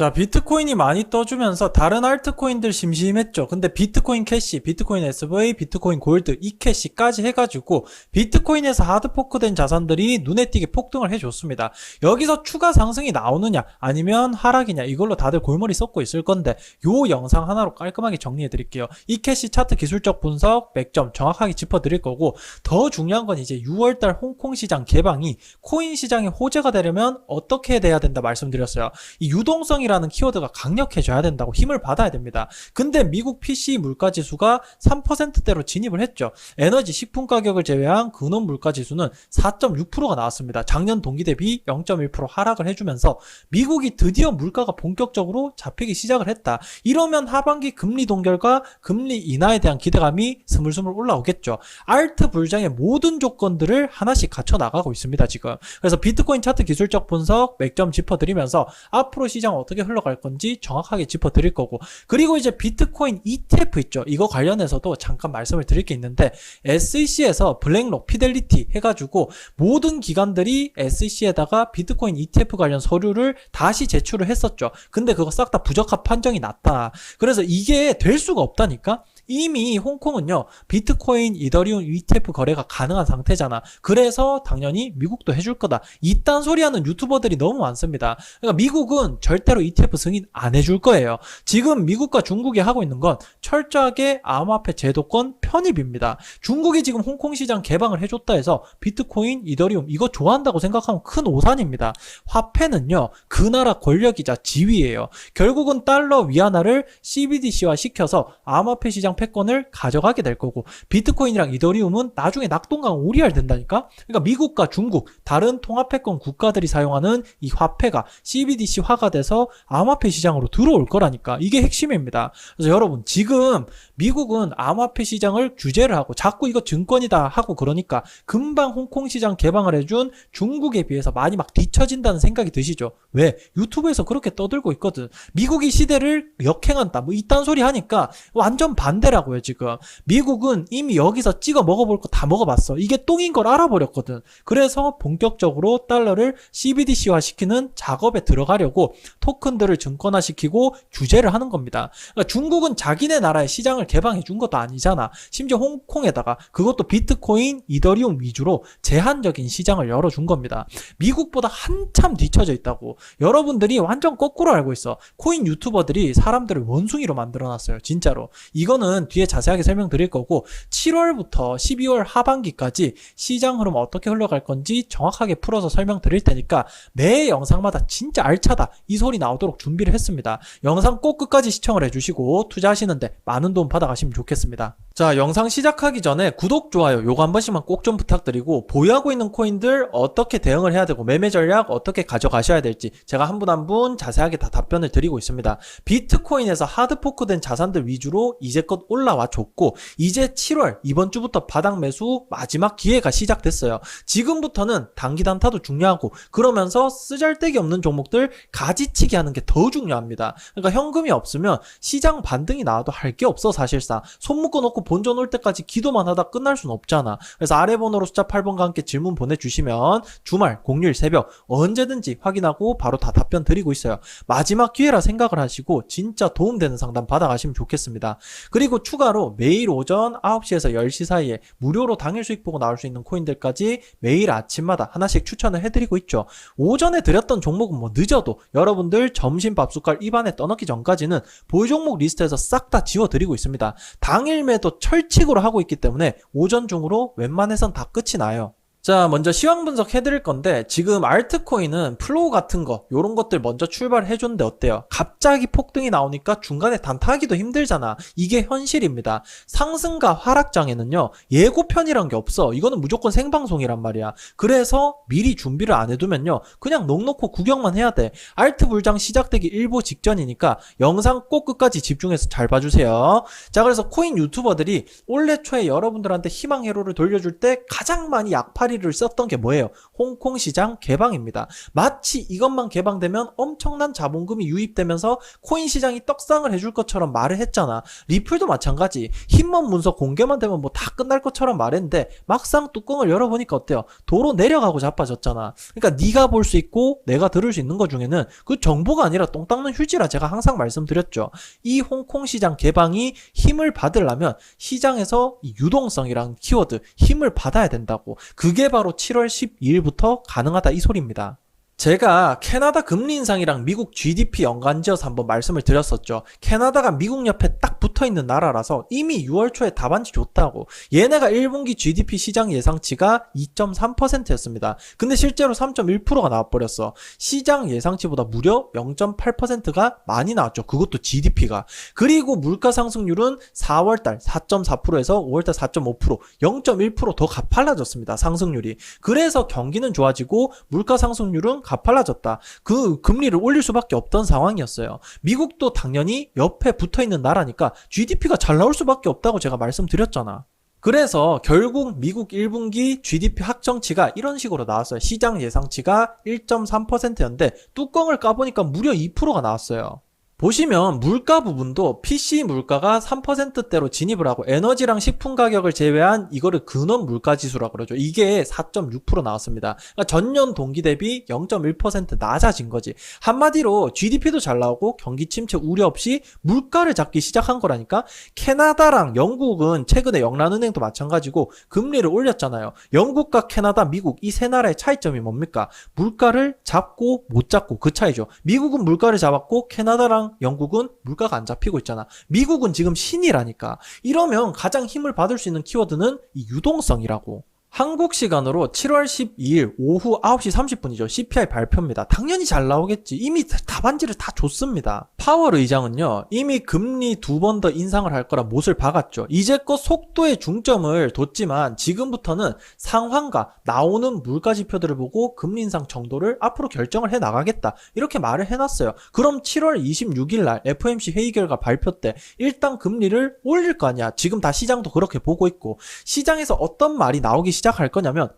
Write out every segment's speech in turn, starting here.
자, 비트코인이 많이 떠주면서 다른 알트코인들 심심했죠. 근데 비트코인 캐시, 비트코인 SV, 비트코인 골드, 이캐시까지 해가지고 비트코인에서 하드포크된 자산들이 눈에 띄게 폭등을 해줬습니다. 여기서 추가 상승이 나오느냐 아니면 하락이냐 이걸로 다들 골머리 썩고 있을 건데 요 영상 하나로 깔끔하게 정리해드릴게요. 이캐시 차트 기술적 분석, 맥점 정확하게 짚어드릴 거고, 더 중요한 건 이제 6월달 홍콩 시장 개방이 코인 시장의 호재가 되려면 어떻게 돼야 된다 말씀드렸어요. 이 유동성이라는 키워드가 강력해져야 된다고, 힘을 받아야 됩니다. 근데 미국 PCE 물가지수가 3%대로 진입을 했죠. 에너지 식품 가격을 제외한 근원 물가지수는 4.6%가 나왔습니다. 작년 동기 대비 0.1% 하락을 해주면서 미국이 드디어 물가가 본격적으로 잡히기 시작을 했다. 이러면 하반기 금리 동결과 금리 인하에 대한 기대감이 스물스물 올라오겠죠. 알트 불장의 모든 조건들을 하나씩 갖춰 나가고 있습니다, 지금. 그래서 비트코인 차트 기술적 분석, 맥점 짚어드리면서 앞으로 시장 어떻게 흘러갈 건지 정확하게 짚어드릴 거고, 그리고 이제 비트코인 ETF 있죠. 이거 관련해서도 잠깐 말씀을 드릴 게 있는데, SEC에서 블랙록, 피델리티 해가지고 모든 기관들이 SEC에다가 비트코인 ETF 관련 서류를 다시 제출을 했었죠. 근데 그거 싹 다 부적합 판정이 났다. 그래서 이게 될 수가 없다니까? 이미 홍콩은요, 비트코인, 이더리움 ETF 거래가 가능한 상태잖아. 그래서 당연히 미국도 해줄 거다. 이딴 소리 하는 유튜버들이 너무 많습니다. 그러니까 미국은 절대로 ETF 승인 안 해줄 거예요. 지금 미국과 중국이 하고 있는 건 철저하게 암호화폐 제도권 편입입니다. 중국이 지금 홍콩 시장 개방을 해줬다 해서 비트코인, 이더리움 이거 좋아한다고 생각하면 큰 오산입니다. 화폐는요, 그 나라 권력이자 지위예요. 결국은 달러 위안화를 CBDC화 시켜서 암호화폐 시장 패권을 가져가게 될 거고, 비트코인이랑 이더리움은 나중에 낙동강 오리알 된다니까? 그러니까 미국과 중국, 다른 통합패권 국가들이 사용하는 이 화폐가 CBDC화가 돼서 암호화폐 시장으로 들어올 거라니까. 이게 핵심입니다. 그래서 여러분, 지금 미국은 암호화폐 시장을 규제를 하고 자꾸 이거 증권이다 하고 그러니까 금방 홍콩 시장 개방을 해준 중국에 비해서 많이 막 뒤처진다는 생각이 드시죠? 왜? 유튜브에서 그렇게 떠들고 있거든. 미국이 시대를 역행한다 뭐 이딴 소리 하니까 완전 반대라고요. 지금 미국은 이미 여기서 찍어 먹어볼 거 다 먹어봤어. 이게 똥인 걸 알아버렸거든. 그래서 본격적으로 달러를 CBDC화 시키는 작업에 들어가려고 토큰들을 증권화시키고 규제를 하는 겁니다. 그러니까 중국은 자기네 나라의 시장을 개방해 준 것도 아니잖아. 심지어 홍콩에다가 그것도 비트코인, 이더리움 위주로 제한적인 시장을 열어준 겁니다. 미국보다 한참 뒤쳐져 있다고. 여러분들이 완전 거꾸로 알고 있어. 코인 유튜버들이 사람들을 원숭이로 만들어놨어요. 진짜로. 이거는 뒤에 자세하게 설명드릴 거고, 7월부터 12월 하반기까지 시장 흐름 어떻게 흘러갈 건지 정확하게 풀어서 설명드릴 테니까 매 영상마다 진짜 알차다 이 소리 나오도록 준비를 했습니다. 영상 꼭 끝까지 시청을 해주시고 투자하시는데 많은 도움 받아가시면 좋겠습니다. 자, 영상 시작하기 전에 구독, 좋아요 요거 한 번씩만 꼭 좀 부탁드리고, 보유하고 있는 코인들 어떻게 대응을 해야 되고 매매 전략 어떻게 가져가셔야 될지 제가 한 분 한 분 자세하게 다 답변을 드리고 있습니다. 비트코인에서 하드포크된 자산들 위주로 이제껏 올라와 줬고, 이제 7월 이번 주부터 바닥 매수 마지막 기회가 시작됐어요. 지금부터는 단기 단타도 중요하고, 그러면서 쓰잘데기 없는 종목들 가지치기 하는 게 더 중요합니다. 그러니까 현금이 없으면 시장 반등이 나와도 할 게 없어. 사실상 손 묶어놓고 본전 올 때까지 기도만 하다 끝날 순 없잖아. 그래서 아래 번호로 숫자 8번과 함께 질문 보내주시면 주말, 공휴일, 새벽 언제든지 확인하고 바로 다 답변 드리고 있어요. 마지막 기회라 생각을 하시고 진짜 도움되는 상담 받아가시면 좋겠습니다. 그리고 추가로 매일 오전 9시에서 10시 사이에 무료로 당일 수익 보고 나올 수 있는 코인들까지 매일 아침마다 하나씩 추천을 해드리고 있죠. 오전에 드렸던 종목은 뭐 늦어도 여러분들 점심 밥숟갈 입안에 떠넣기 전까지는 보유 종목 리스트에서 싹 다 지워드리고 있습니다. 당일 매도 철칙으로 하고 있기 때문에 오전 중으로 웬만해선 다 끝이 나요. 자, 먼저 시황 분석 해드릴 건데, 지금 알트코인은 플로우 같은 거 요런 것들 먼저 출발해줬는데 어때요? 갑자기 폭등이 나오니까 중간에 단타하기도 힘들잖아. 이게 현실입니다. 상승과 하락장에는요 예고편이란 게 없어. 이거는 무조건 생방송이란 말이야. 그래서 미리 준비를 안 해두면요 그냥 넋놓고 구경만 해야 돼. 알트 불장 시작되기 일보 직전이니까 영상 꼭 끝까지 집중해서 잘 봐주세요. 자, 그래서 코인 유튜버들이 올해 초에 여러분들한테 희망 회로를 돌려줄 때 가장 많이 약팔이 울타리를 썼던 게 뭐예요? 홍콩 시장 개방입니다. 마치 이것만 개방되면 엄청난 자본금이 유입되면서 코인 시장이 떡상을 해줄 것처럼 말을 했잖아. 리플도 마찬가지. 힘먼 문서 공개만 되면 뭐 다 끝날 것처럼 말했는데 막상 뚜껑을 열어보니까 어때요? 도로 내려가고 자빠졌잖아. 그러니까 네가 볼 수 있고 내가 들을 수 있는 것 중에는 그 정보가 아니라 똥 닦는 휴지라 제가 항상 말씀드렸죠. 이 홍콩 시장 개방이 힘을 받으려면 시장에서 이 유동성이란 키워드 힘을 받아야 된다고. 그게 바로 7월 12일부터 가능하다 이 소리입니다. 제가 캐나다 금리 인상이랑 미국 GDP 연관지어서 한번 말씀을 드렸었죠. 캐나다가 미국 옆에 딱 붙어있는 나라라서 이미 6월 초에 답안지 줬다고. 얘네가 1분기 GDP 시장 예상치가 2.3%였습니다. 근데 실제로 3.1%가 나와버렸어. 시장 예상치보다 무려 0.8%가 많이 나왔죠. 그것도 GDP가. 그리고 물가 상승률은 4월달 4.4%에서 5월달 4.5%, 0.1%더 가팔라졌습니다. 상승률이. 그래서 경기는 좋아지고 물가 상승률은 가팔라졌다. 그 금리를 올릴 수밖에 없던 상황이었어요. 미국도 당연히 옆에 붙어있는 나라니까 GDP가 잘 나올 수밖에 없다고 제가 말씀드렸잖아. 그래서 결국 미국 1분기 GDP 확정치가 이런 식으로 나왔어요. 시장 예상치가 1.3%였는데 뚜껑을 까보니까 무려 2%가 나왔어요. 보시면 물가 부분도 PC 물가가 3%대로 진입을 하고 에너지랑 식품 가격을 제외한 이거를 근원 물가 지수라고 그러죠. 이게 4.6% 나왔습니다. 그러니까 전년 동기 대비 0.1% 낮아진 거지. 한마디로 GDP도 잘 나오고 경기 침체 우려 없이 물가를 잡기 시작한 거라니까. 캐나다랑 영국은 최근에 영란은행도 마찬가지고 금리를 올렸잖아요. 영국과 캐나다, 미국 이 세 나라의 차이점이 뭡니까? 물가를 잡고 못 잡고 그 차이죠. 미국은 물가를 잡았고 캐나다랑 영국은 물가가 안 잡히고 있잖아. 미국은 지금 신이라니까. 이러면 가장 힘을 받을 수 있는 키워드는 이 유동성이라고. 한국 시간으로 7월 12일 오후 9시 30분이죠. CPI 발표입니다. 당연히 잘 나오겠지. 이미 답안지를 다 줬습니다. 파월 의장은요, 이미 금리 2번 더 인상을 할 거라 못을 박았죠. 이제껏 속도의 중점을 뒀지만 지금부터는 상황과 나오는 물가 지표들을 보고 금리 인상 정도를 앞으로 결정을 해 나가겠다. 이렇게 말을 해놨어요. 그럼 7월 26일 날 FOMC 회의 결과 발표 때 일단 금리를 올릴 거 아니야. 지금 다 시장도 그렇게 보고 있고. 시장에서 어떤 말이 나오기 시작할 거냐면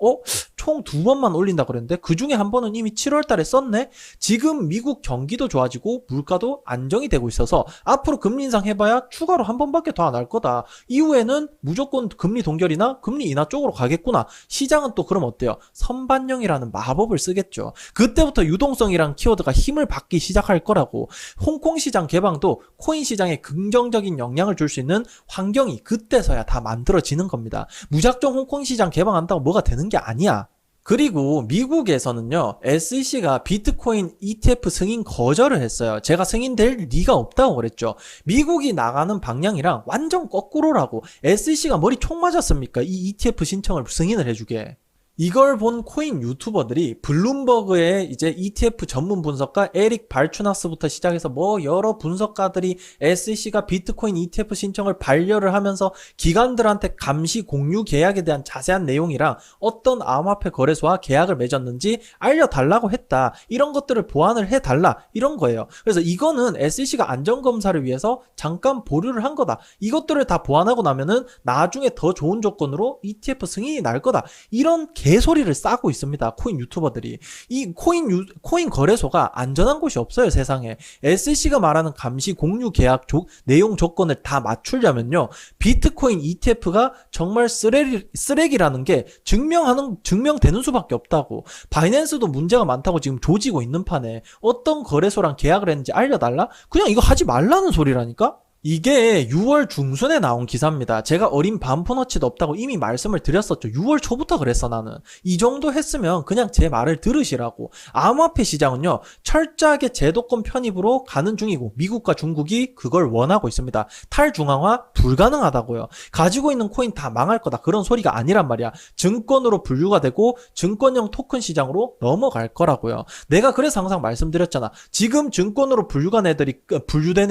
총 2번만 올린다 그랬는데 그 중에 한 번은 이미 7월 달에 썼네. 지금 미국 경기도 좋아지고 물가도 안정이 되고 있어서 앞으로 금리 인상 해봐야 추가로 한 번밖에 더 안 할 거다. 이후에는 무조건 금리 동결이나 금리 인하 쪽으로 가겠구나. 시장은 또 그럼 어때요? 선반영이라는 마법을 쓰겠죠. 그때부터 유동성이란 키워드가 힘을 받기 시작할 거라고. 홍콩 시장 개방도 코인 시장에 긍정적인 영향을 줄 수 있는 환경이 그때서야 다 만들어지는 겁니다. 무작정 홍콩 시장 개방한다고 뭐가 되는 게 아니야. 그리고 미국에서는요, SEC가 비트코인 ETF 승인 거절을 했어요. 제가 승인될 리가 없다고 그랬죠. 미국이 나가는 방향이랑 완전 거꾸로라고. SEC가 머리 총 맞았습니까? 이 ETF 신청을 승인을 해주게. 이걸 본 코인 유튜버들이 블룸버그의 이제 ETF 전문 분석가 에릭 발추나스부터 시작해서 뭐 여러 분석가들이 SEC가 비트코인 ETF 신청을 반려를 하면서 기관들한테 감시 공유 계약에 대한 자세한 내용이랑 어떤 암호화폐 거래소와 계약을 맺었는지 알려달라고 했다. 이런 것들을 보완을 해달라. 이런 거예요. 그래서 이거는 SEC가 안전검사를 위해서 잠깐 보류를 한 거다. 이것들을 다 보완하고 나면은 나중에 더 좋은 조건으로 ETF 승인이 날 거다. 이런 개소리를 싸고 있습니다. 코인 유튜버들이. 이 코인 거래소가 안전한 곳이 없어요, 세상에. SEC가 말하는 감시 공유 계약 내용 조건을 다 맞추려면요. 비트코인 ETF가 정말 쓰레기라는 게 증명되는 수밖에 없다고. 바이낸스도 문제가 많다고 지금 조지고 있는 판에 어떤 거래소랑 계약을 했는지 알려달라? 그냥 이거 하지 말라는 소리라니까? 이게 6월 중순에 나온 기사입니다. 제가 어린 반푼어치도 없다고 이미 말씀을 드렸었죠. 6월 초부터 그랬어 나는. 이 정도 했으면 그냥 제 말을 들으시라고. 암호화폐 시장은요. 철저하게 제도권 편입으로 가는 중이고 미국과 중국이 그걸 원하고 있습니다. 탈중앙화 불가능하다고요. 가지고 있는 코인 다 망할 거다. 그런 소리가 아니란 말이야. 증권으로 분류가 되고 증권형 토큰 시장으로 넘어갈 거라고요. 내가 그래서 항상 말씀드렸잖아. 지금 증권으로 분류된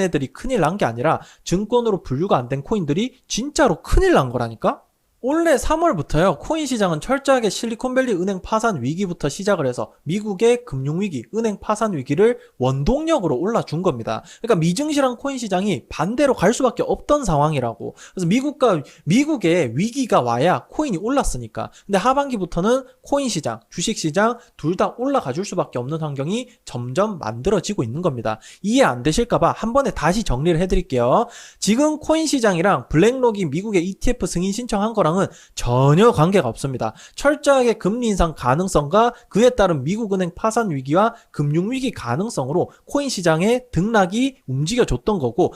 애들이 큰일 난 게 아니라 증권으로 분류가 안 된 코인들이 진짜로 큰일 난 거라니까? 올해 3월부터요, 코인 시장은 철저하게 실리콘밸리 은행 파산 위기부터 시작을 해서 미국의 금융위기, 은행 파산 위기를 원동력으로 올라준 겁니다. 그러니까 미증시랑 코인 시장이 반대로 갈 수밖에 없던 상황이라고. 그래서 미국의 위기가 와야 코인이 올랐으니까. 근데 하반기부터는 코인 시장, 주식 시장 둘 다 올라가 줄 수밖에 없는 환경이 점점 만들어지고 있는 겁니다. 이해 안 되실까봐 한 번에 다시 정리를 해드릴게요. 지금 코인 시장이랑 블랙록이 미국의 ETF 승인 신청한 거랑은 전혀 관계가 없습니다. 철저하게 금리 인상 가능성과 그에 따른 미국 은행 파산 위기와 금융위기 가능성으로 코인 시장의 등락이 움직여줬던 거고,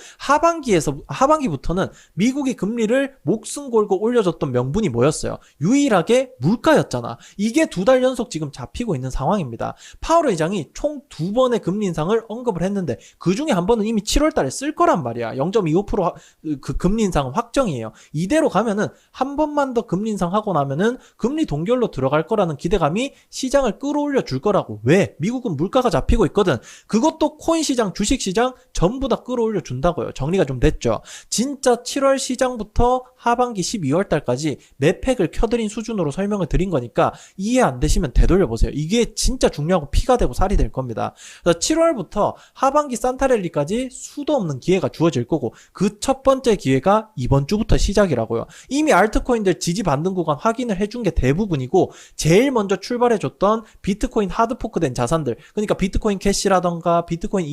하반기부터는 미국이 금리를 목숨 걸고 올려줬던 명분이 뭐였어요? 유일하게 물가였잖아. 이게 2달 연속 지금 잡히고 있는 상황입니다. 파월 의장이 총 2번의 금리 인상을 언급을 했는데 그 중에 한 번은 이미 7월 달에 쓸 거란 말이야. 0.25% 그 금리 인상은 확정이에요. 이대로 가면은 한 번만 더 금리 인상하고 나면은 금리 동결로 들어갈 거라는 기대감이 시장을 끌어올려 줄 거라고. 왜? 미국은 물가가 잡히고 있거든. 그것도 코인 시장, 주식 시장 전부 다 끌어올려 준다고요. 정리가 좀 됐죠. 진짜 7월 시장부터 하반기 12월 달까지 매팩을 켜드린 수준으로 설명을 드린 거니까 이해 안 되시면 되돌려보세요. 이게 진짜 중요하고 피가 되고 살이 될 겁니다. 그래서 7월부터 하반기 산타랠리까지 수도 없는 기회가 주어질 거고, 그 첫 번째 기회가 이번 주부터 시작이라고요. 이미 알트코인들 지지 반등 구간 확인을 해준 게 대부분이고, 제일 먼저 출발해줬던 비트코인 하드포크된 자산들, 그러니까 비트코인 캐시라던가 비트코인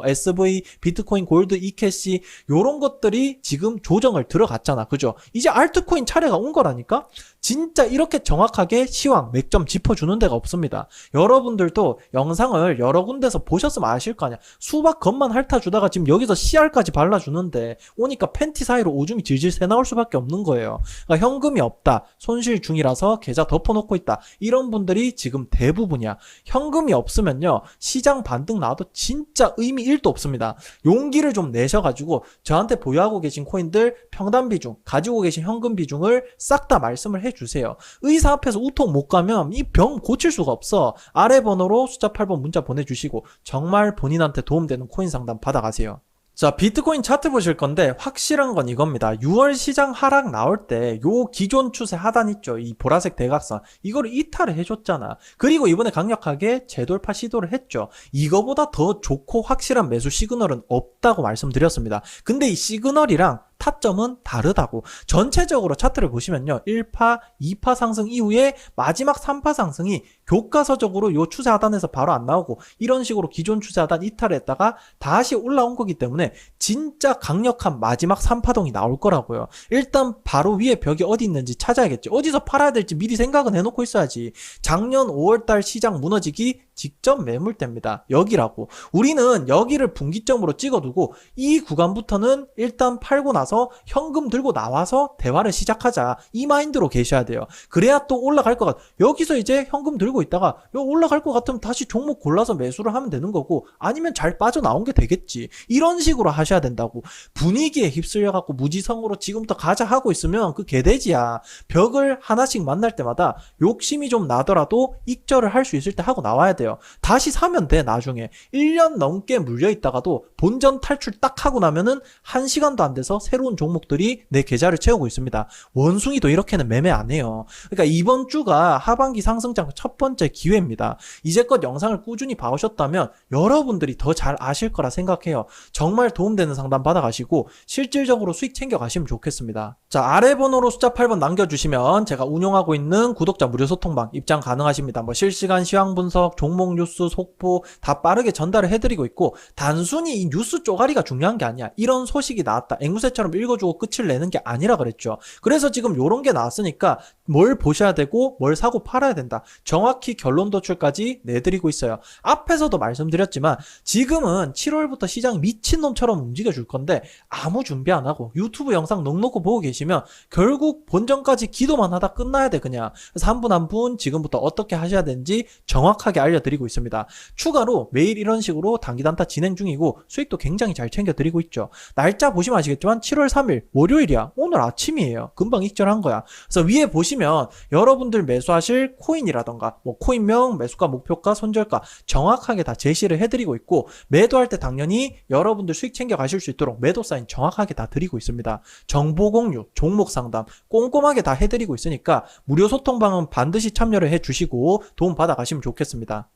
SV, 비트코인 골드 이캐시, 요런 것들이 지금 조정을 들어갔잖아. 그죠? 이제 알트코인 차례가 온 거라니까? 진짜 이렇게 정확하게 시황, 맥점 짚어주는 데가 없습니다. 여러분들도 영상을 여러 군데서 보셨으면 아실 거 아니야. 수박 겉만 핥아주다가 지금 여기서 CR까지 발라주는데 오니까 팬티 사이로 오줌이 질질 새 나올 수밖에 없는 거예요. 그러니까 현금이 없다, 손실 중이라서 계좌 덮어놓고 있다, 이런 분들이 지금 대부분이야. 현금이 없으면요, 시장 반등 나와도 진짜 의미 1도 없습니다. 용기를 좀 내셔가지고 저한테 보유하고 계신 코인들 평단 비중, 가지고 계신 현금 비중을 싹 다 말씀을 해주세요. 의사 앞에서 우통 못 가면 이 병 고칠 수가 없어. 아래 번호로 숫자 8번 문자 보내주시고 정말 본인한테 도움되는 코인 상담 받아가세요. 자, 비트코인 차트 보실 건데 확실한 건 이겁니다. 6월 시장 하락 나올 때 요 기존 추세 하단 있죠, 이 보라색 대각선, 이거를 이탈을 해줬잖아. 그리고 이번에 강력하게 재돌파 시도를 했죠. 이거보다 더 좋고 확실한 매수 시그널은 없다고 말씀드렸습니다. 근데 이 시그널이랑 타점은 다르다고. 전체적으로 차트를 보시면요, 1파, 2파 상승 이후에 마지막 3파 상승이 교과서적으로 요 추세 하단에서 바로 안 나오고 이런 식으로 기존 추세 하단 이탈을 했다가 다시 올라온 거기 때문에 진짜 강력한 마지막 3파동이 나올 거라고요. 일단 바로 위에 벽이 어디 있는지 찾아야겠지. 어디서 팔아야 될지 미리 생각은 해놓고 있어야지. 작년 5월달 시장 무너지기 직전 매물대입니다. 여기라고. 우리는 여기를 분기점으로 찍어두고 이 구간부터는 일단 팔고 나서 현금 들고 나와서 대화를 시작하자, 이 마인드로 계셔야 돼요. 그래야 또 올라갈 것 여기서 이제 현금 들고 있다가 올라갈 것 같으면 다시 종목 골라서 매수를 하면 되는 거고, 아니면 잘 빠져나온 게 되겠지. 이런 식으로 하셔야 된다고. 분위기에 휩쓸려갖고 무지성으로 지금부터 가자 하고 있으면 그 개돼지야. 벽을 하나씩 만날 때마다 욕심이 좀 나더라도 익절을 할 수 있을 때 하고 나와야 돼요. 다시 사면 돼. 나중에 1년 넘게 물려있다가도 본전 탈출 딱 하고 나면은 1시간도 안 돼서 새로운 종목들이 내 계좌를 채우고 있습니다. 원숭이도 이렇게는 매매 안 해요. 그러니까 이번 주가 하반기 상승장 첫 번째 기회입니다. 이제껏 영상을 꾸준히 봐오셨다면 여러분들이 더 잘 아실 거라 생각해요. 정말 도움되는 상담 받아가시고 실질적으로 수익 챙겨가시면 좋겠습니다. 자, 아래 번호로 숫자 8번 남겨주시면 제가 운영하고 있는 구독자 무료 소통방 입장 가능하십니다. 뭐 실시간 시황 분석, 종목 뉴스, 속보 다 빠르게 전달을 해드리고 있고, 단순히 이 뉴스 쪼가리가 중요한 게 아니야. 이런 소식이 나왔다, 앵무새처럼 읽어주고 끝을 내는 게 아니라 그랬죠. 그래서 지금 요런 게 나왔으니까 뭘 보셔야 되고 뭘 사고 팔아야 된다, 정확히 결론 도출까지 내드리고 있어요. 앞에서도 말씀드렸지만 지금은 7월부터 시장이 미친놈처럼 움직여줄 건데 아무 준비 안 하고 유튜브 영상 넉넉히 보고 계시면 결국 본전까지 기도만 하다 끝나야 돼 그냥. 그래서 한 분 한 분 지금부터 어떻게 하셔야 되는지 정확하게 알려드리고 있습니다. 추가로 매일 이런 식으로 단기 단타 진행 중이고 수익도 굉장히 잘 챙겨드리고 있죠. 날짜 보시면 아시겠지만 7월 3일 월요일이야. 오늘 아침이에요. 금방 익절한 거야. 그래서 위에 보시면 여러분들 매수하실 코인이라던가 뭐 코인명, 매수가, 목표가, 손절가 정확하게 다 제시를 해드리고 있고, 매도할 때 당연히 여러분들 수익 챙겨 가실 수 있도록 매도 사인 정확하게 다 드리고 있습니다. 정보 공유, 종목 상담 꼼꼼하게 다 해드리고 있으니까 무료 소통방은 반드시 참여를 해주시고 도움 받아 가시면 좋겠습니다.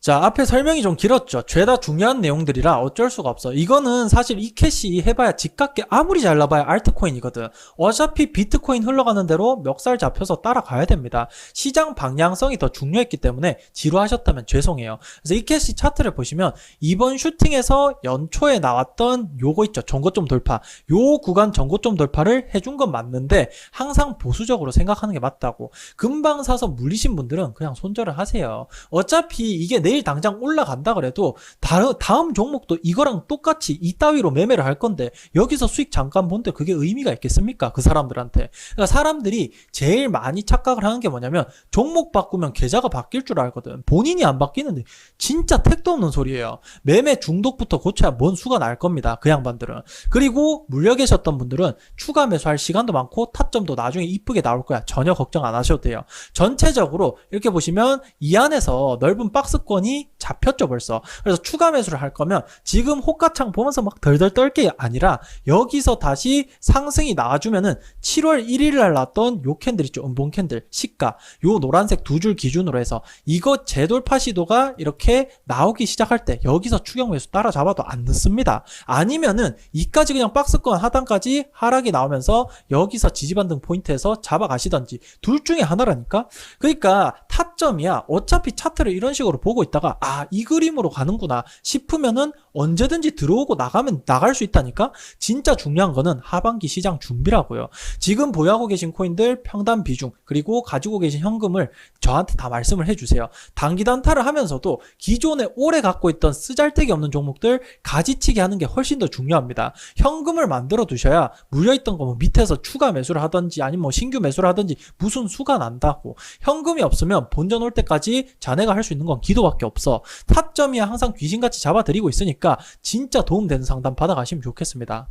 자, 앞에 설명이 좀 길었죠. 죄다 중요한 내용들이라 어쩔 수가 없어. 이거는 사실 이 캐시 해봐야 집값게 아무리 잘 나봐야 알트코인이거든. 어차피 비트코인 흘러가는 대로 멱살 잡혀서 따라가야 됩니다. 시장 방향성이 더 중요했기 때문에 지루하셨다면 죄송해요. 그래서 이 캐시 차트를 보시면 이번 슈팅에서 연초에 나왔던 요거 있죠. 전고점 돌파. 요 구간 전고점 돌파를 해준 건 맞는데 항상 보수적으로 생각하는 게 맞다고. 금방 사서 물리신 분들은 그냥 손절을 하세요. 어차피 이게 내일 당장 올라간다 그래도 다음 종목도 이거랑 똑같이 이따위로 매매를 할 건데 여기서 수익 잠깐 본데 그게 의미가 있겠습니까? 그 사람들한테. 그러니까 사람들이 제일 많이 착각을 하는 게 뭐냐면 종목 바꾸면 계좌가 바뀔 줄 알거든. 본인이 안 바뀌는데 진짜 택도 없는 소리예요. 매매 중독부터 고쳐야 뭔 수가 날 겁니다. 그 양반들은. 그리고 물려 계셨던 분들은 추가 매수할 시간도 많고 타점도 나중에 이쁘게 나올 거야. 전혀 걱정 안 하셔도 돼요. 전체적으로 이렇게 보시면 이 안에서 넓은 박스권이 잡혔죠 벌써. 그래서 추가 매수를 할 거면 지금 호가창 보면서 막 덜덜 떨 게 아니라 여기서 다시 상승이 나와주면은 7월 1일 날 나왔던 요 캔들 있죠. 음봉 캔들 시가 요 노란색 두 줄 기준으로 해서 이거 재돌파 시도가 이렇게 나오기 시작할 때 여기서 추격 매수 따라잡아도 안 늦습니다. 아니면은 이까지 그냥 박스권 하단까지 하락이 나오면서 여기서 지지반등 포인트에서 잡아가시던지 둘 중에 하나라니까. 그러니까 타점이야. 어차피 차트를 이런 식으로 보고 있다가 이 그림으로 가는구나 싶으면은 언제든지 들어오고 나가면 나갈 수 있다니까. 진짜 중요한 거는 하반기 시장 준비라고요. 지금 보유하고 계신 코인들 평단 비중 그리고 가지고 계신 현금을 저한테 다 말씀을 해주세요. 단기 단타를 하면서도 기존에 오래 갖고 있던 쓰잘데기 없는 종목들 가지치기 하는 게 훨씬 더 중요합니다. 현금을 만들어 두셔야 물려있던 거 뭐 밑에서 추가 매수를 하든지 아니면 뭐 신규 매수를 하든지 무슨 수가 난다고. 현금이 없으면 본전 올 때까지 자네가 할 수 있는 건 기도밖에 없어. 타점이야 항상 귀신같이 잡아드리고 있으니까 진짜 도움되는 상담 받아가시면 좋겠습니다.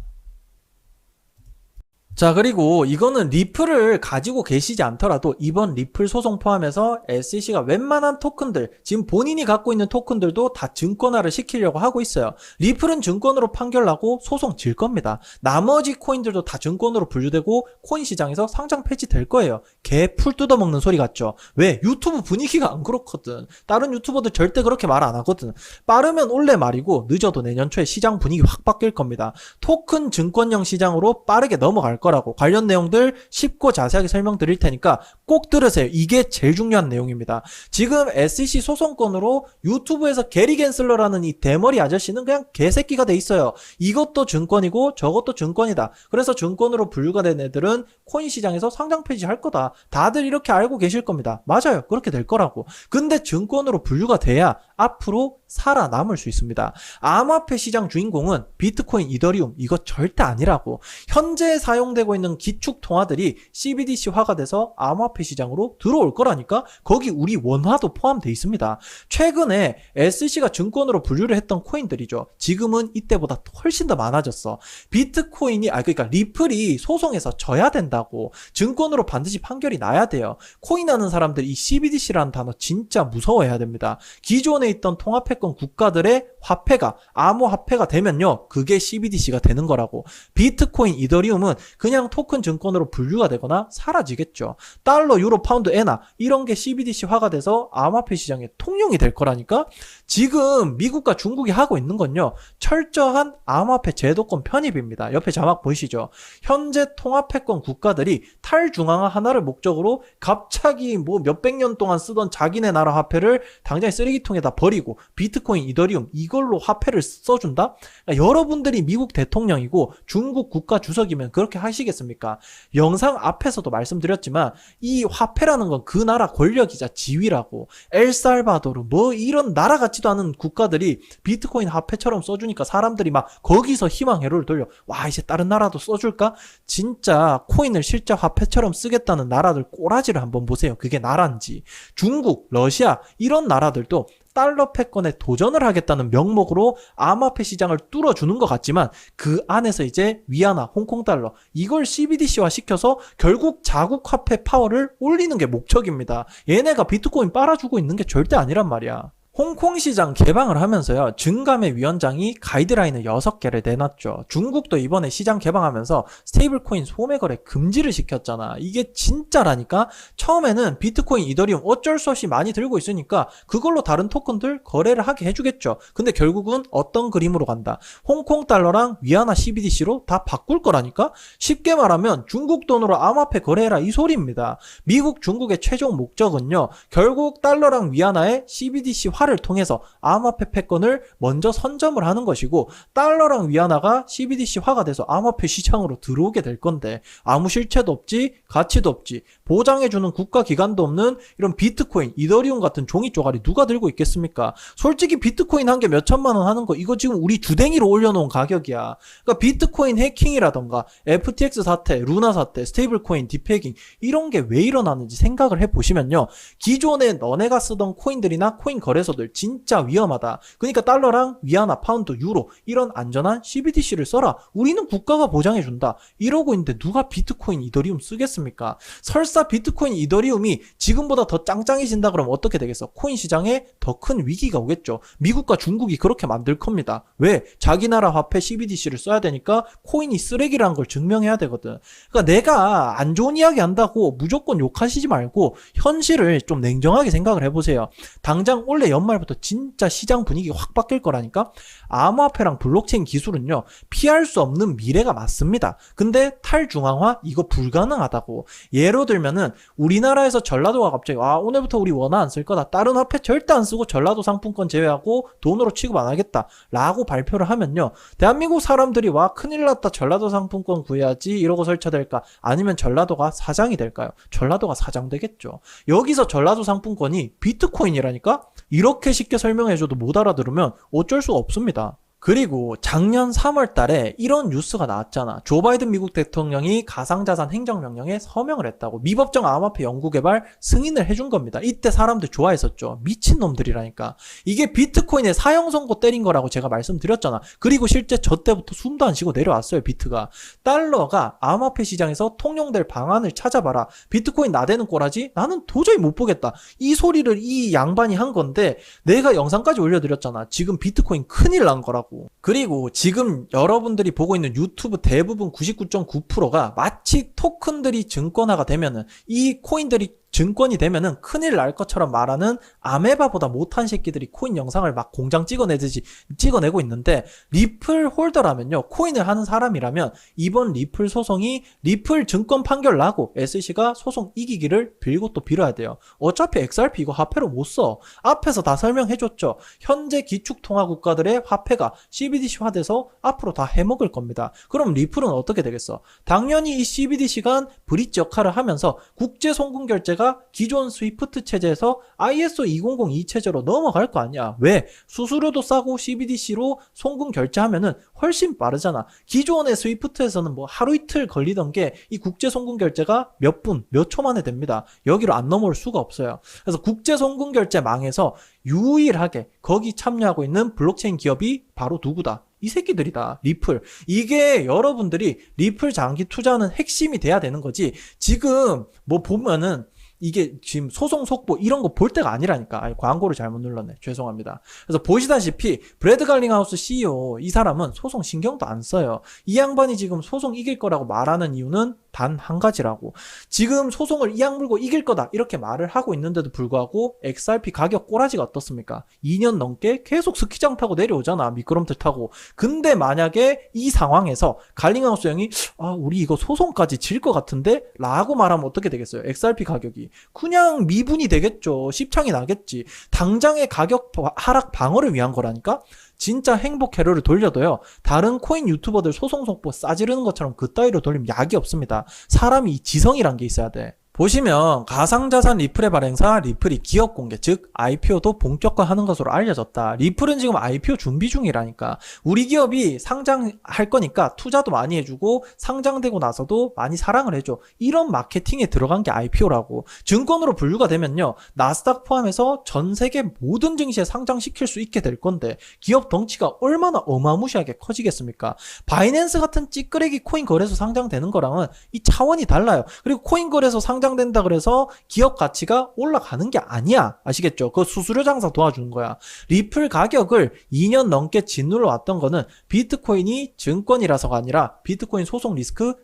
자, 그리고 이거는 리플을 가지고 계시지 않더라도 이번 리플 소송 포함해서 SEC가 웬만한 토큰들, 지금 본인이 갖고 있는 토큰들도 다 증권화를 시키려고 하고 있어요. 리플은 증권으로 판결나고 소송 질 겁니다. 나머지 코인들도 다 증권으로 분류되고 코인 시장에서 상장 폐지될 거예요. 개 풀 뜯어먹는 소리 같죠? 왜? 유튜브 분위기가 안 그렇거든. 다른 유튜버들 절대 그렇게 말 안 하거든. 빠르면 올해 말이고 늦어도 내년 초에 시장 분위기 확 바뀔 겁니다. 토큰 증권형 시장으로 빠르게 넘어갈 거라고. 관련 내용들 쉽고 자세하게 설명드릴 테니까 꼭 들으세요. 이게 제일 중요한 내용입니다. 지금 SEC 소송건으로 유튜브에서 게리 갠슬러라는 이 대머리 아저씨는 그냥 개새끼가 돼 있어요. 이것도 증권이고 저것도 증권이다. 그래서 증권으로 분류가 된 애들은 코인 시장에서 상장 폐지할 거다. 다들 이렇게 알고 계실 겁니다. 맞아요. 그렇게 될 거라고. 근데 증권으로 분류가 돼야 앞으로 살아남을 수 있습니다. 암호화폐 시장 주인공은 비트코인, 이더리움 이거 절대 아니라고. 현재 사용되고 있는 기축 통화들이 CBDC화가 돼서 암호화폐 시장으로 들어올 거라니까. 거기 우리 원화도 포함되어 있습니다. 최근에 SEC가 증권으로 분류를 했던 코인들이죠. 지금은 이때보다 훨씬 더 많아졌어. 비트코인이 그러니까 리플이 소송에서 져야 된다고. 증권으로 반드시 판결이 나야 돼요. 코인 하는 사람들 이 CBDC라는 단어 진짜 무서워해야 됩니다. 기존에 있던 통화패권 국가들의 화폐가 암호화폐가 되면요, 그게 CBDC가 되는 거라고. 비트코인, 이더리움은 그냥 토큰 증권으로 분류가 되거나 사라지겠죠. 달러, 유로, 파운드, 엔화 이런 게 CBDC화가 돼서 암호화폐 시장에 통용이 될 거라니까. 지금 미국과 중국이 하고 있는 건요, 철저한 암호화폐 제도권 편입입니다. 옆에 자막 보이시죠? 현재 통화패권 국가들이 탈중앙화 하나를 목적으로 갑자기 뭐 몇백 년 동안 쓰던 자기네 나라 화폐를 당장에 쓰레기통에다 버리고 비트코인, 이더리움 이걸로 화폐를 써준다? 그러니까 여러분들이 미국 대통령이고 중국 국가 주석이면 그렇게 하시겠습니까? 영상 앞에서도 말씀드렸지만 이 화폐라는 건 그 나라 권력이자 지위라고. 엘살바도르 뭐 이런 나라 같지도 않은 국가들이 비트코인 화폐처럼 써주니까 사람들이 막 거기서 희망회로를 돌려. 와, 이제 다른 나라도 써줄까? 진짜 코인을 실제 화폐처럼 쓰겠다는 나라들 꼬라지를 한번 보세요. 그게 나라인지. 중국, 러시아 이런 나라들도 달러 패권에 도전을 하겠다는 명목으로 암호화폐 시장을 뚫어주는 것 같지만 그 안에서 이제 위안화, 홍콩 달러 이걸 CBDC화 시켜서 결국 자국 화폐 파워를 올리는 게 목적입니다. 얘네가 비트코인 빨아주고 있는 게 절대 아니란 말이야. 홍콩 시장 개방을 하면서요, 증감회 위원장이 가이드라인을 6개를 내놨죠. 중국도 이번에 시장 개방하면서 스테이블코인 소매 거래 금지를 시켰잖아. 이게 진짜라니까? 처음에는 비트코인, 이더리움 어쩔 수 없이 많이 들고 있으니까 그걸로 다른 토큰들 거래를 하게 해주겠죠. 근데 결국은 어떤 그림으로 간다? 홍콩 달러랑 위안화 CBDC로 다 바꿀 거라니까? 쉽게 말하면 중국 돈으로 암호화폐 거래해라 이 소리입니다. 미국, 중국의 최종 목적은요, 결국 달러랑 위안화의 CBDC화 를 통해서 암호화폐 패권을 먼저 선점을 하는 것이고, 달러랑 위안화가 CBDC화가 돼서 암호화폐 시장으로 들어오게 될 건데 아무 실체도 없지, 가치도 없지, 보장해주는 국가기관도 없는 이런 비트코인, 이더리움 같은 종이 쪼가리 누가 들고 있겠습니까? 솔직히 비트코인 한 개 몇천만 원 하는 거 이거 지금 우리 주댕이로 올려놓은 가격이야. 그러니까 비트코인 해킹이라던가 FTX 사태, 루나 사태, 스테이블코인 디패깅 이런 게 왜 일어나는지 생각을 해보시면요, 기존에 너네가 쓰던 코인들이나 코인 거래소 진짜 위험하다. 그러니까 달러랑 위안화, 파운드, 유로 이런 안전한 CBDC를 써라. 우리는 국가가 보장해준다. 이러고 있는데 누가 비트코인, 이더리움 쓰겠습니까? 설사 비트코인, 이더리움이 지금보다 더 짱짱해진다 그러면 어떻게 되겠어? 코인 시장에 더 큰 위기가 오겠죠. 미국과 중국이 그렇게 만들 겁니다. 왜? 자기 나라 화폐 CBDC를 써야 되니까 코인이 쓰레기라는 걸 증명해야 되거든. 그러니까 내가 안 좋은 이야기 한다고 무조건 욕하시지 말고 현실을 좀 냉정하게 생각을 해보세요. 당장 올해 연말부터 진짜 시장 분위기 확 바뀔 거라니까? 암호화폐랑 블록체인 기술은요, 피할 수 없는 미래가 맞습니다. 근데 탈중앙화? 이거 불가능하다고. 예로 들면은 우리나라에서 전라도가 갑자기 오늘부터 우리 원화 안 쓸 거다. 다른 화폐 절대 안 쓰고 전라도 상품권 제외하고 돈으로 취급 안 하겠다. 라고 발표를 하면요, 대한민국 사람들이 큰일 났다. 전라도 상품권 구해야지 이러고 설쳐될까? 아니면 전라도가 사장이 될까요? 전라도가 사장 되겠죠. 여기서 전라도 상품권이 비트코인이라니까? 이렇게 쉽게 설명해줘도 못 알아들으면 어쩔 수가 없습니다. 그리고 작년 3월 달에 이런 뉴스가 나왔잖아. 조 바이든 미국 대통령이 가상자산 행정명령에 서명을 했다고. 미법정 암호화폐 연구개발 승인을 해준 겁니다. 이때 사람들 좋아했었죠. 미친놈들이라니까. 이게 비트코인의 사형 선고 때린 거라고 제가 말씀드렸잖아. 그리고 실제 저 때부터 숨도 안 쉬고 내려왔어요, 비트가. 달러가 암호화폐 시장에서 통용될 방안을 찾아봐라. 비트코인 나대는 꼬라지? 나는 도저히 못 보겠다. 이 소리를 이 양반이 한 건데 내가 영상까지 올려드렸잖아. 지금 비트코인 큰일 난 거라고. 그리고 지금 여러분들이 보고 있는 유튜브 대부분 99.9%가 마치 토큰들이 증권화가 되면은, 이 코인들이 증권이 되면은 큰일 날 것처럼 말하는 아메바보다 못한 새끼들이 코인 영상을 막 공장 찍어내듯이 찍어내고 있는데, 리플 홀더라면요, 코인을 하는 사람이라면 이번 리플 소송이 리플 증권 판결 나고 SC가 소송 이기기를 빌고 또 빌어야 돼요. 어차피 XRP 이거 화폐로 못 써. 앞에서 다 설명해줬죠. 현재 기축통화 국가들의 화폐가 CBDC화돼서 앞으로 다 해먹을 겁니다. 그럼 리플은 어떻게 되겠어? 당연히 이 CBDC가 브릿지 역할을 하면서 국제 송금 결제가 기존 스위프트 체제에서 ISO 2002 체제로 넘어갈 거 아니야. 왜? 수수료도 싸고 CBDC로 송금 결제하면은 훨씬 빠르잖아. 기존의 스위프트에서는 하루 이틀 걸리던 게 이 국제 송금 결제가 몇 분, 몇 초 만에 됩니다. 여기로 안 넘어올 수가 없어요. 그래서 국제 송금 결제 망에서 유일하게 거기 참여하고 있는 블록체인 기업이 바로 누구다? 이 새끼들이다. 리플. 이게 여러분들이 리플 장기 투자는 핵심이 돼야 되는 거지. 지금 보면은 이게 지금 소송 속보 이런 거 볼 때가 아니라니까. 광고를 잘못 눌렀네. 죄송합니다. 그래서 보시다시피 브래드 갈링하우스 CEO 이 사람은 소송 신경도 안 써요. 이 양반이 지금 소송 이길 거라고 말하는 이유는 단 한 가지라고. 지금 소송을 이악 물고 이길 거다 이렇게 말을 하고 있는데도 불구하고 XRP 가격 꼬라지가 어떻습니까? 2년 넘게 계속 스키장 타고 내려오잖아. 미끄럼틀 타고. 근데 만약에 이 상황에서 갈링하우스 형이 우리 이거 소송까지 질 것 같은데? 라고 말하면 어떻게 되겠어요? XRP 가격이 그냥 미분이 되겠죠. 십창이 나겠지. 당장의 가격 하락 방어를 위한 거라니까? 진짜 행복 회로를 돌려도요, 다른 코인 유튜버들 소송 속보 싸지르는 것처럼 그따위로 돌리면 약이 없습니다. 사람이 지성이란 게 있어야 돼. 보시면 가상자산 리플의 발행사 리플이 기업 공개, 즉 IPO도 본격화하는 것으로 알려졌다. 리플은 지금 IPO 준비 중이라니까. 우리 기업이 상장할 거니까 투자도 많이 해주고 상장되고 나서도 많이 사랑을 해줘. 이런 마케팅에 들어간 게 IPO라고. 증권으로 분류가 되면요, 나스닥 포함해서 전 세계 모든 증시에 상장시킬 수 있게 될 건데 기업 덩치가 얼마나 어마무시하게 커지겠습니까? 바이낸스 같은 찌끄레기 코인 거래소 상장되는 거랑은 이 차원이 달라요. 그리고 코인 거래소 상장된다 그래서 기업 가치가 올라가는 게 아니야. 아시겠죠? 그 수수료 장사 도와주는 거야. 리플 가격을 2년 넘게 짓눌러 왔던 거는 비트코인이 증권이라서가 아니라 비트코인 소송 리스크,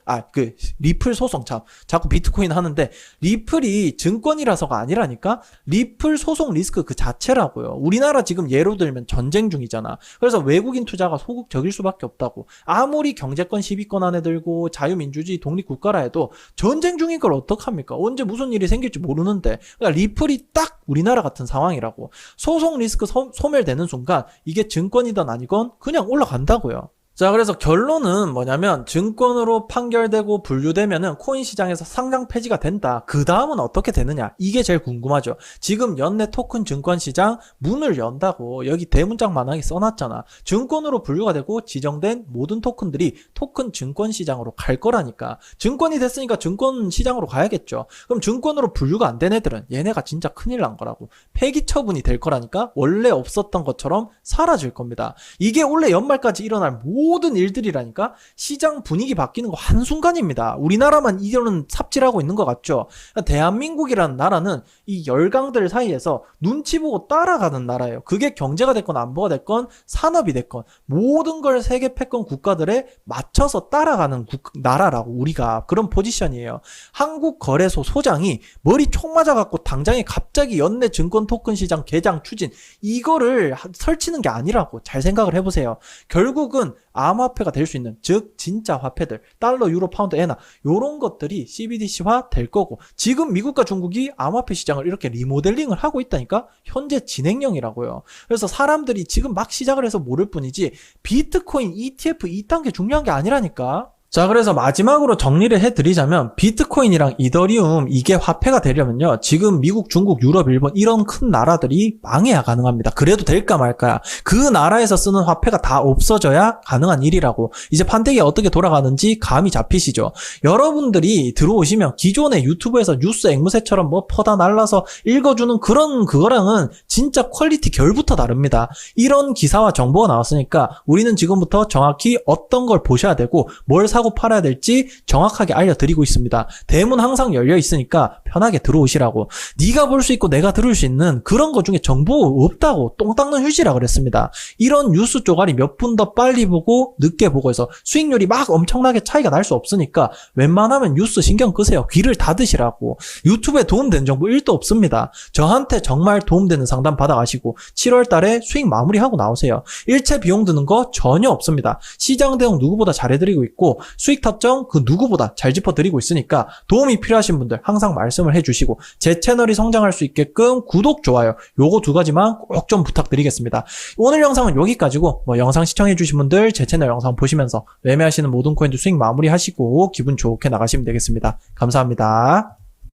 리플 소송, 자꾸 비트코인 하는데 리플이 증권이라서가 아니라니까. 리플 소송 리스크 그 자체라고요. 우리나라 지금 예로 들면 전쟁 중이잖아. 그래서 외국인 투자가 소극적일 수밖에 없다고. 아무리 경제권 10위권 안에 들고 자유민주주의 독립국가라 해도 전쟁 중인 걸 어떡합니까? 언제 무슨 일이 생길지 모르는데. 그러니까 리플이 딱 우리나라 같은 상황이라고. 소송 리스크 소멸되는 순간 이게 증권이든 아니건 그냥 올라간다고요. 자, 그래서 결론은 뭐냐면 증권으로 판결되고 분류되면은 코인 시장에서 상장 폐지가 된다. 그 다음은 어떻게 되느냐? 이게 제일 궁금하죠. 지금 연내 토큰 증권 시장 문을 연다고 여기 대문짝만하게 써놨잖아. 증권으로 분류가 되고 지정된 모든 토큰들이 토큰 증권 시장으로 갈 거라니까. 증권이 됐으니까 증권 시장으로 가야겠죠. 그럼 증권으로 분류가 안 된 애들은 얘네가 진짜 큰일 난 거라고. 폐기 처분이 될 거라니까. 원래 없었던 것처럼 사라질 겁니다. 이게 올해 연말까지 일어날 모든 일들이라니까. 시장 분위기 바뀌는 거 한순간입니다. 우리나라만 이런 삽질하고 있는 것 같죠. 대한민국이라는 나라는 이 열강들 사이에서 눈치 보고 따라가는 나라예요. 그게 경제가 됐건 안보가 됐건 산업이 됐건 모든 걸 세계 패권 국가들에 맞춰서 따라가는 나라라고. 우리가 그런 포지션이에요. 한국거래소 소장이 머리 총 맞아갖고 당장에 갑자기 연내 증권 토큰 시장 개장 추진 이거를 설치는 게 아니라고. 잘 생각을 해보세요. 결국은 암호화폐가 될 수 있는, 즉 진짜 화폐들, 달러, 유로, 파운드, 엔화 요런 것들이 CBDC화 될 거고, 지금 미국과 중국이 암호화폐 시장을 이렇게 리모델링을 하고 있다니까. 현재 진행형이라고요. 그래서 사람들이 지금 막 시작을 해서 모를 뿐이지 비트코인 ETF 2단계 중요한 게 아니라니까. 자, 그래서 마지막으로 정리를 해드리자면 비트코인이랑 이더리움 이게 화폐가 되려면요, 지금 미국, 중국, 유럽, 일본 이런 큰 나라들이 망해야 가능합니다. 그래도 될까 말까야. 그 나라에서 쓰는 화폐가 다 없어져야 가능한 일이라고. 이제 판때기가 어떻게 돌아가는지 감이 잡히시죠? 여러분들이 들어오시면 기존의 유튜브에서 뉴스 앵무새처럼 뭐 퍼다 날라서 읽어주는 그런 그거랑은 진짜 퀄리티 결부터 다릅니다. 이런 기사와 정보가 나왔으니까 우리는 지금부터 정확히 어떤 걸 보셔야 되고 뭘 사고 팔아야 될지 정확하게 알려드리고 있습니다. 대문 항상 열려 있으니까 편하게 들어오시라고. 네가 볼 수 있고 내가 들을 수 있는 그런 것 중에 정보 없다고. 똥 닦는 휴지라 그랬습니다. 이런 뉴스 쪼가리 몇 분 더 빨리 보고 늦게 보고 해서 수익률이 막 엄청나게 차이가 날 수 없으니까 웬만하면 뉴스 신경 끄세요. 귀를 닫으시라고. 유튜브에 도움되는 정보 1도 없습니다. 저한테 정말 도움되는 상담 받아가시고 7월 달에 수익 마무리하고 나오세요. 일체 비용 드는 거 전혀 없습니다. 시장 대응 누구보다 잘해드리고 있고 수익 탑정 그 누구보다 잘 짚어드리고 있으니까 도움이 필요하신 분들 항상 말씀을 해주시고 제 채널이 성장할 수 있게끔 구독, 좋아요 요거 두 가지만 꼭 좀 부탁드리겠습니다. 오늘 영상은 여기까지고 영상 시청해주신 분들 제 채널 영상 보시면서 매매하시는 모든 코인도 수익 마무리하시고 기분 좋게 나가시면 되겠습니다. 감사합니다.